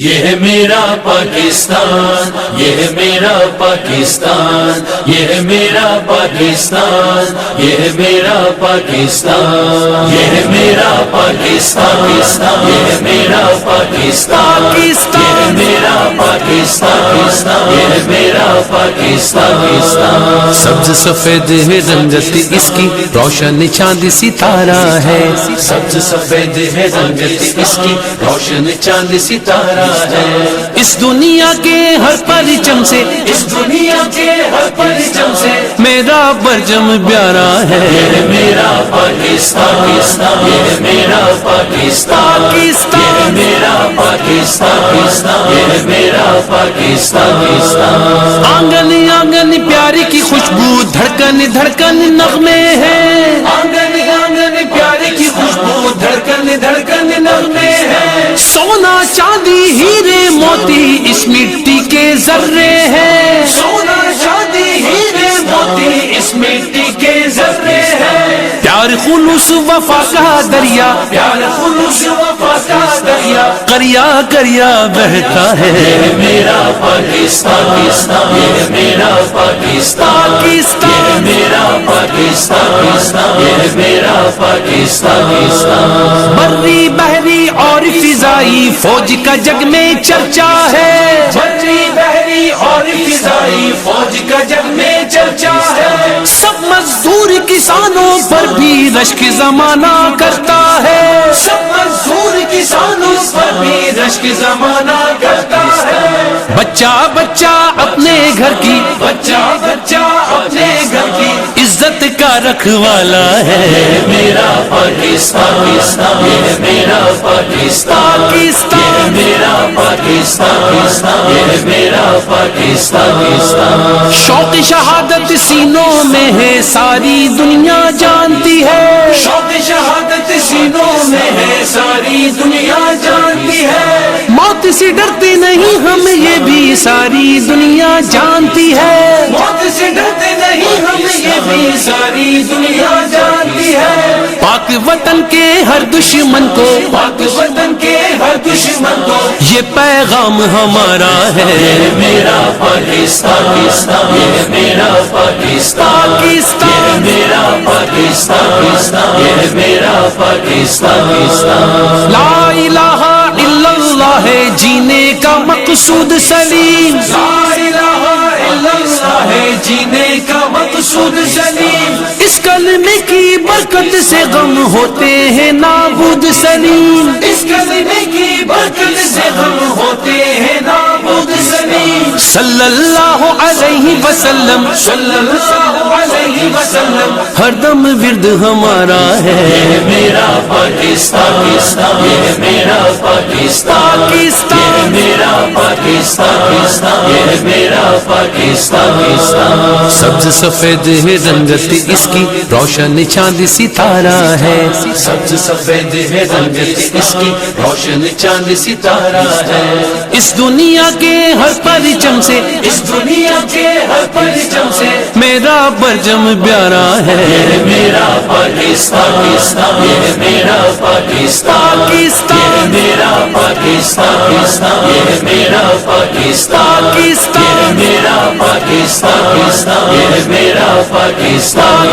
یہ ہے میرا پاکستان، یہ ہے میرا پاکستان، یہ ہے میرا پاکستان، یہ ہے میرا پاکستان، یہ ہے میرا پاکستان، یہ ہے میرا پاکستان، یہ ہے میرا پاکستان، یہ ہے میرا پاکستان۔ سبز سفید ہے رنگت اس کی، روشن چاند ستارہ ہے، سبز سفید ہے رنگت اس کی، روشن چاند ستارہ ہے۔ اس دنیا کے ہر پرچم سے، اس دنیا کے ہر پرچم سے میرا پرچم پیارا ہے۔ یہ ہے میرا پاکستان، یہ ہے میرا پاکستان، یہ ہے میرا پاکستان، یہ ہے میرا پاکستان۔ آنگن آنگن پیاری کی خوشبو، دھڑکن دھڑکن نغمے ہیں، آنگن آنگن پیارے کی خوشبو، دھڑکن دھڑکن نغمے ہیں۔ سونا چاندی ہیرے موتی اس مٹی کے ذرے ہیں، سونا چاندی ہیرے موتی اس مٹی کے ذرے ہیں۔ پیار خلوص وفا کا دریا، پیار خلوص وفا کا دریا، کریا کریا بہتا ہے۔ یہ ہے میرا پاکستان، یہ ہے میرا پاکستان، یہ ہے میرا پاکستان، یہ ہے میرا پاکستان۔ بری بحری اور فضائی فوج کا جگ میں چرچا ہے، بری بحری اور فضائی فوج کا جگ میں چرچا ہے۔ سب مزدور کسانوں پر بھی رشک زمانہ کرتا ہے، سب مزدور کسانوں پر بھی رشک زمانہ کرتا ہے۔ بچہ بچہ اپنے گھر کی، بچہ بچہ اپنے گھر کی عزت کا رکھوالا ہے۔ یہ ہے میرا پاکستان، یہ ہے میرا پاکستان، یہ ہے میرا پاکستان، یہ ہے میرا پاکستان۔ شوق شہادت سینوں میں ہے، ساری دنیا جانتی ہے، شوق شہادت سینوں میں ہے، ساری دنیا جانتی ہے۔ موت سے ڈرتے نہیں ہم، یہ بھی ساری دنیا جانتی ہے۔ موت سے ڈرتے نہیں ہم، یہ بھی ساری دنیا جانتی ہے۔ پاک وطن کے ہر دشمن کو، پاک وطن کے ہر دشمن کو یہ پیغام ہمارا ہے۔ یہ ہے میرا پاکستان، یہ ہے میرا پاکستان، یہ ہے میرا پاکستان، یہ ہے میرا پاکستان۔ لا الہ الا اللہ ہے جینے کا مقصود سلیم، لا الہ الا اللہ ہے جینے کا مقصود سلیم۔ اس کلمے کی برکت سے غم ہوتے ہیں نابود سلیم، اس کلمے کی برکت سے غم ہوتے ہیں نابود سلیم۔ صلی اللہ علیہ وسلم، صلی اللہ علیہ وسلم۔ ہر دم ورد ہمارا ہے۔ یہ ہے میرا پاکستان، یہ ہے میرا پاکستان، یہ ہے میرا پاکستان، یہ ہے میرا پاکستان۔ سبز سفید ہے رنگت اس کی، روشن چاند ستارہ ہے، سبز سفید ہے رنگت اس کی، روشن چاند ستارہ ہے۔ اس دنیا کے ہر پرچم سے، اس دنیا کے ہر پرچم سے میرا پرچم پیارا ہے۔ یہ ہے میرا پاکستان، یہ ہے میرا پاکستان، یہ ہے میرا پاکستان، یہ ہے میرا پاکستان، یہ ہے میرا پاکستان، یہ ہے میرا پاکستان۔